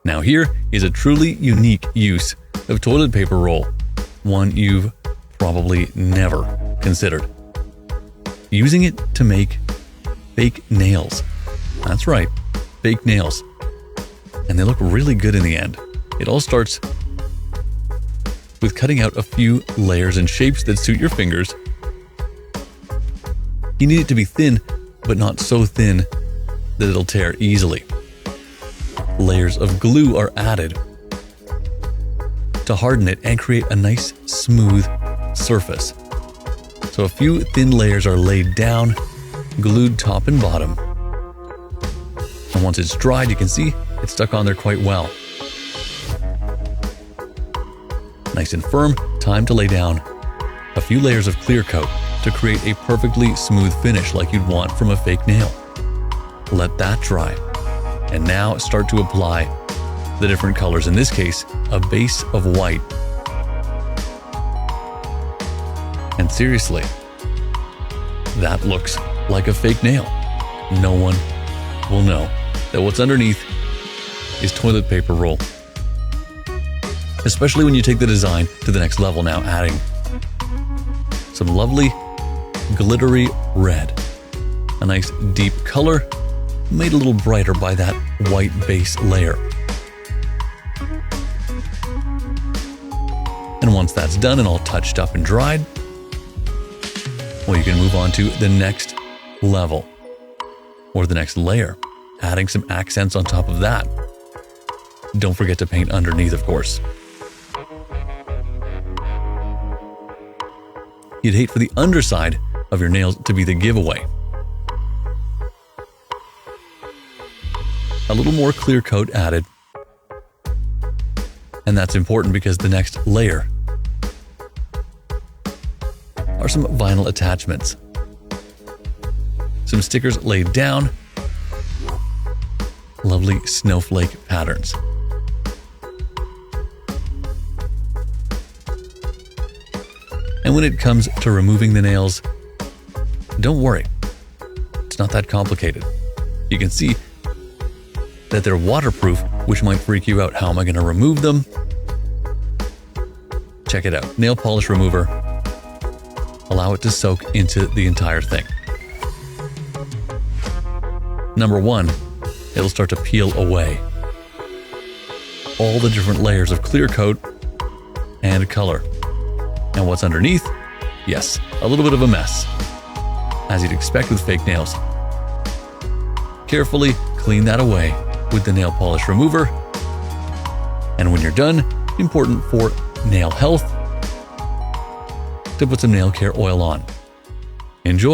Now here is a truly unique use of toilet paper roll, one you've probably never considered. Using it to make fake nails. That's right, fake nails. And they look really good in the end. It all starts with cutting out a few layers and shapes that suit your fingers. You need it to be thin, but not so thin that it'll tear easily. Layers of glue are added to harden it and create a nice smooth surface. So a few thin layers are laid down, glued top and bottom. And once it's dried, you can see it's stuck on there quite well. Nice and firm, time to lay down a few layers of clear coat to create a perfectly smooth finish like you'd want from a fake nail. Let that dry. And now start to apply the different colors. In this case, a base of white. And seriously, that looks like a fake nail. No one will know that what's underneath is toilet paper roll. Especially when you take the design to the next level now, adding some lovely glittery red. A nice deep color, made a little brighter by that white base layer. And once that's done and all touched up and dried, well, you can move on to the next level or the next layer, adding some accents on top of that. Don't forget to paint underneath, of course. You'd hate for the underside of your nails to be the giveaway. A little more clear coat added. And that's important because the next layer are some vinyl attachments. Some stickers laid down. Lovely snowflake patterns. And when it comes to removing the nails, don't worry. It's not that complicated. You can see that they're waterproof, which might freak you out. How am I going to remove them? Check it out. Nail polish remover. Allow it to soak into the entire thing. Number one, it'll start to peel away all the different layers of clear coat and color. And what's underneath? Yes, a little bit of a mess, as you'd expect with fake nails. Carefully clean that away with the nail polish remover. And when you're done, important for nail health, to put some nail care oil on. Enjoy!